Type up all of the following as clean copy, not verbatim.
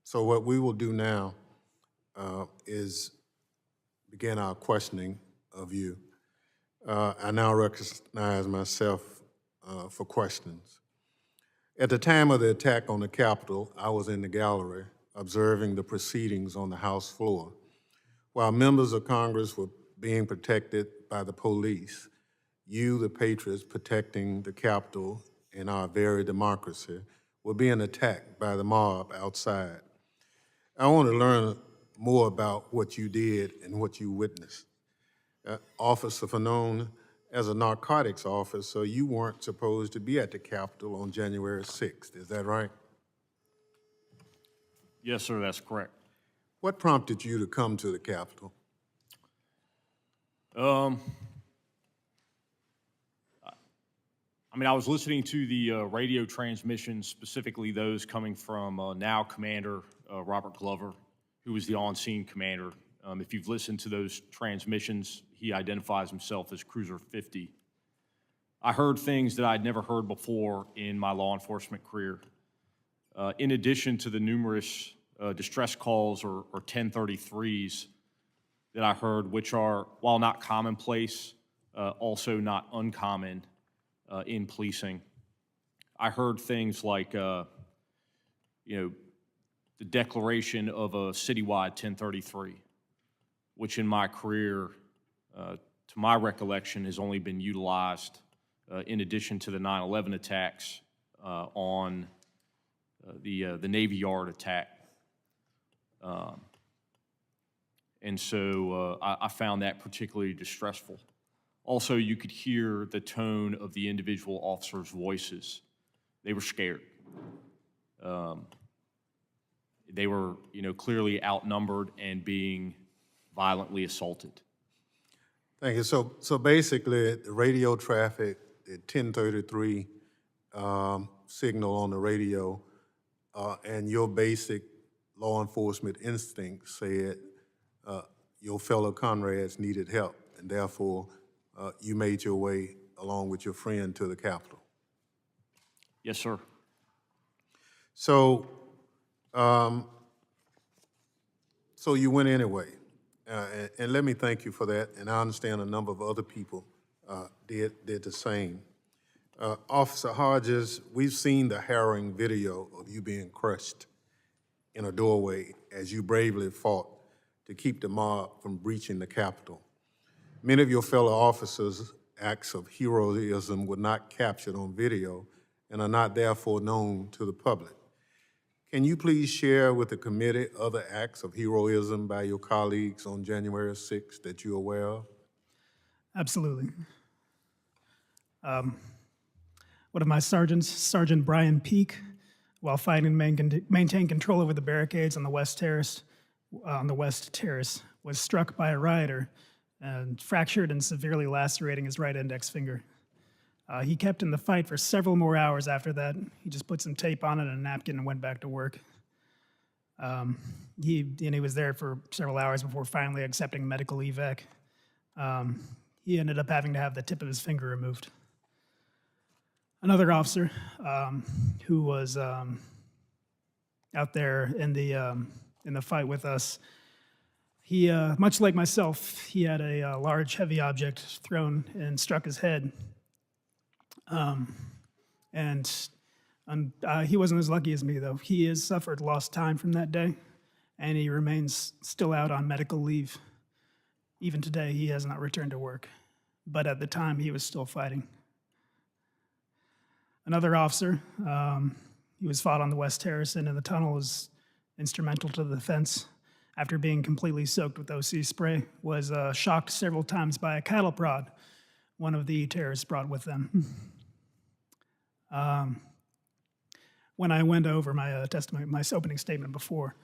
So what we will do now is begin our questioning of you. I now recognize myself for questions. At the time of the attack on the Capitol, I was in the gallery observing the proceedings on the House floor. While members of Congress were being protected by the police, you, the patriots protecting the Capitol and our very democracy, were being attacked by the mob outside. I want to learn more about what you did and what you witnessed. Officer, known as a narcotics officer, you weren't supposed to be at the Capitol on January 6th, is that right? Yes, sir, that's correct. What prompted you to come to the Capitol? I was listening to the radio transmissions, specifically those coming from now Commander Robert Glover, who was the on-scene commander. If you've listened to those transmissions, he identifies himself as Cruiser 50. I heard things that I'd never heard before in my law enforcement career. In addition to the numerous distress calls or 1033s that I heard, which are, while not commonplace, also not uncommon in policing. I heard things like, the declaration of a citywide 1033, which in my career, to my recollection, has only been utilized in addition to the 9/11 attacks on the Navy Yard attack. And so I found that particularly distressful. Also, you could hear the tone of the individual officers' voices. They were scared. They were, clearly outnumbered and being violently assaulted. Thank you. So basically, the radio traffic, the 1033 signal on the radio, and your basic law enforcement instinct said your fellow comrades needed help, and therefore you made your way along with your friend to the Capitol. Yes, sir. So, so you went anyway, and let me thank you for that. And I understand a number of other people did the same. Officer Hodges, we've seen the harrowing video of you being crushed in a doorway as you bravely fought to keep the mob from breaching the Capitol. Many of your fellow officers' acts of heroism were not captured on video and are not therefore known to the public. Can you please share with the committee other acts of heroism by your colleagues on January 6th that you're aware of? Absolutely. One of my sergeants, Sergeant Brian Peake, while fighting to maintain control over the barricades on the West Terrace, was struck by a rioter and fractured and severely lacerating his right index finger. He kept in the fight for several more hours after that. He just put some tape on it and a napkin and went back to work. He was there for several hours before finally accepting medical evac. He ended up having to have the tip of his finger removed. Another officer who was out there in the fight with us, he, much like myself, he had a large, heavy object thrown and struck his head. He wasn't as lucky as me, though. He has suffered lost time from that day, and he remains still out on medical leave. Even today, he has not returned to work. But at the time, he was still fighting. Another officer, he was fought on the West Terrace and in the tunnel, was instrumental to the defense. After being completely soaked with OC spray, was shocked several times by a cattle prod one of the terrorists brought with them. When I went over my testimony, my opening statement before,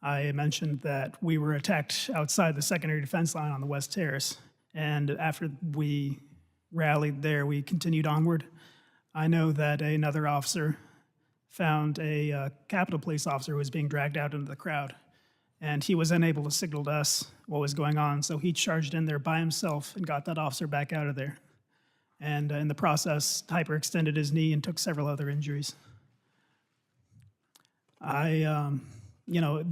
I mentioned that we were attacked outside the secondary defense line on the West Terrace, and after we rallied there, we continued onward. I know that another officer found a Capitol Police officer who was being dragged out into the crowd, and he was unable to signal to us what was going on, so he charged in there by himself and got that officer back out of there. And in the process, hyperextended his knee and took several other injuries. I you know,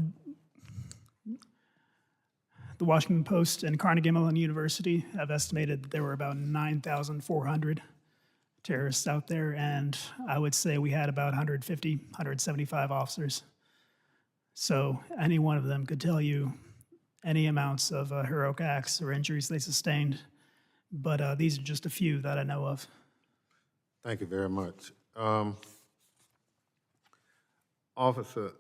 the Washington Post and Carnegie Mellon University have estimated that there were about 9,400 terrorists out there, and I would say we had about 150, 175 officers. So any one of them could tell you any amounts of heroic acts or injuries they sustained, but these are just a few that I know of. Thank you very much. Officer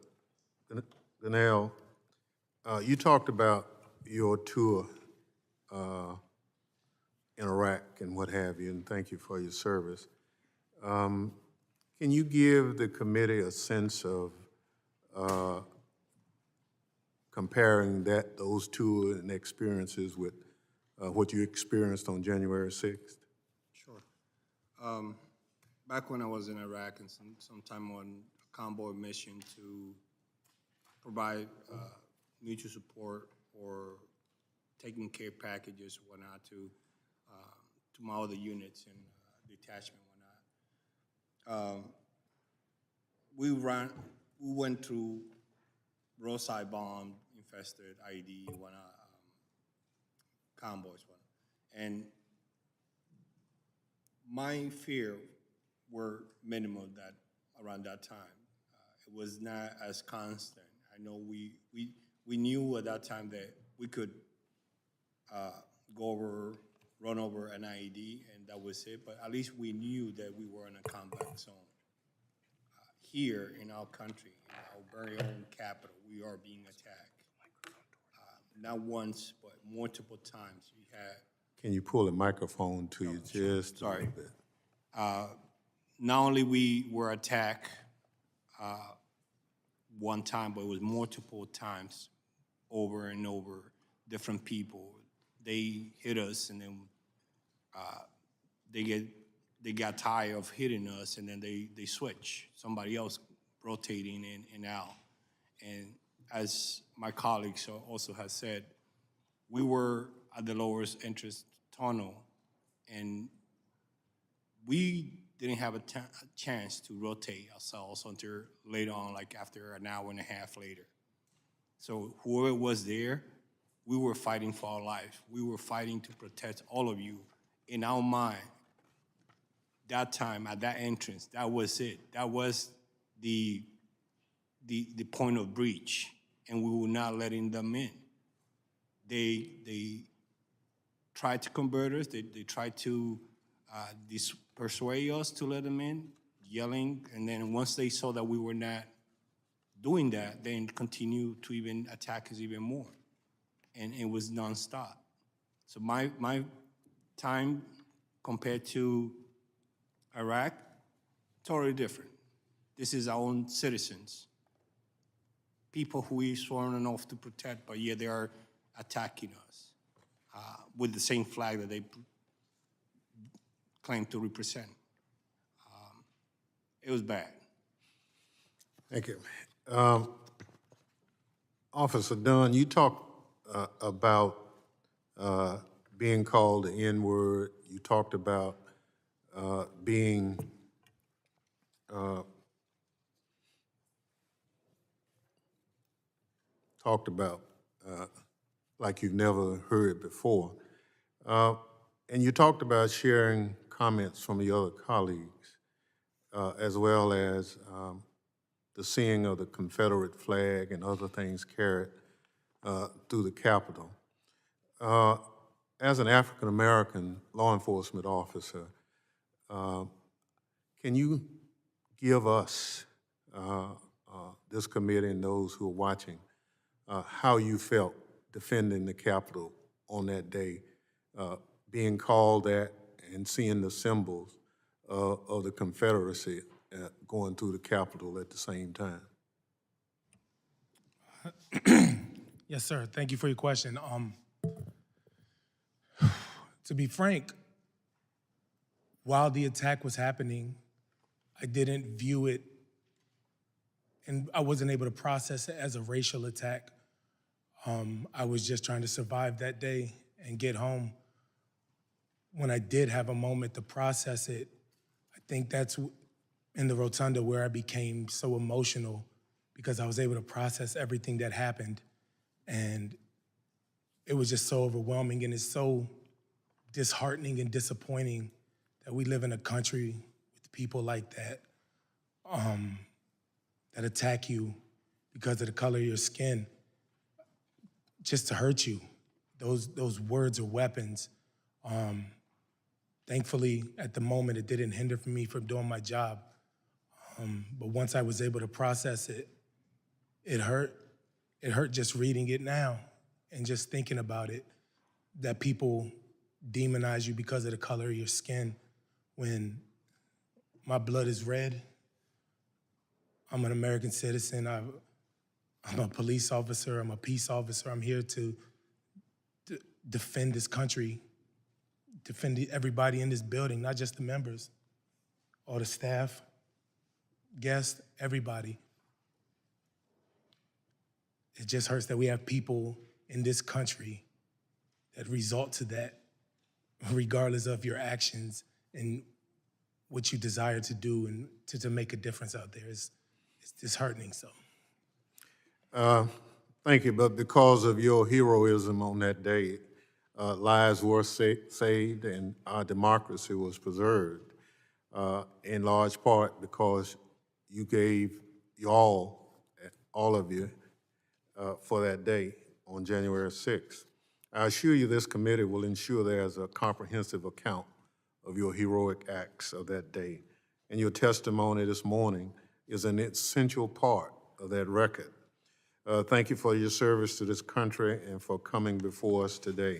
Donnell, you talked about your tour in Iraq and what have you, and thank you for your service. Can you give the committee a sense of comparing those tour and experiences with what you experienced on January 6th? Sure. Back when I was in Iraq and sometime on a convoy mission to provide mutual support or taking care packages or whatnot to my other units and detachment and whatnot. We went through roadside bomb infested IED whatnot, convoys whatnot, and my fear were minimal around that time. It was not as constant. I know we knew at that time that we could run over an IED, and that was it. But at least we knew that we were in a combat zone. Here in our country, in our very own capital, we are being attacked. Not once, but multiple times. We had. Can you pull the microphone to you just a little bit? Not only we were attacked one time, but it was multiple times, over and over. Different people, they hit us, and then they got tired of hitting us, and then they switch. Somebody else rotating in and out. And as my colleagues also have said, we were at the lowest entrance tunnel, and we didn't have a chance to rotate ourselves until later on, like after an hour and a half later. So whoever was there, we were fighting for our life. We were fighting to protect all of you. In our mind, that time at that entrance, that was it. That was the point of breach, and we were not letting them in. They tried to convert us. They tried to persuade us to let them in, yelling, and then once they saw that we were not doing that, then continued to even attack us even more, and it was nonstop. So my time compared to Iraq, totally different. This is our own citizens, people who we sworn an oath to protect, but yet they are attacking us with the same flag that they claim to represent. It was bad. Thank you. Officer Dunn, you talked about being called the N-word. You talked about being talked about like you've never heard it before. And you talked about sharing comments from your other colleagues, as well as the seeing of the Confederate flag and other things carried through the Capitol. As an African-American law enforcement officer, can you give us, this committee and those who are watching, how you felt defending the Capitol on that day, being called that and seeing the symbols of the Confederacy going through the Capitol at the same time? Yes, sir. Thank you for your question. To be frank, while the attack was happening, I didn't view it, and I wasn't able to process it as a racial attack. I was just trying to survive that day and get home. When I did have a moment to process it, I think that's in the rotunda where I became so emotional because I was able to process everything that happened. And it was just so overwhelming, and it's so disheartening and disappointing that we live in a country with people like that, that attack you because of the color of your skin, just to hurt you. Those words are weapons. Thankfully, at the moment, it didn't hinder me from doing my job. But once I was able to process it, it hurt. It hurt just reading it now and just thinking about it, that people demonize you because of the color of your skin when my blood is red. I'm an American citizen. I'm a police officer. I'm a peace officer. I'm here to defend this country, defend everybody in this building, not just the members, all the staff, guests, everybody. It just hurts that we have people in this country that result to that, regardless of your actions and what you desire to do and to make a difference out there. It's disheartening, so. Thank you, but because of your heroism on that day, lives were saved and our democracy was preserved, in large part because you gave all of you, for that day on January 6th. I assure you this committee will ensure there's a comprehensive account of your heroic acts of that day. And your testimony this morning is an essential part of that record. Thank you for your service to this country and for coming before us today.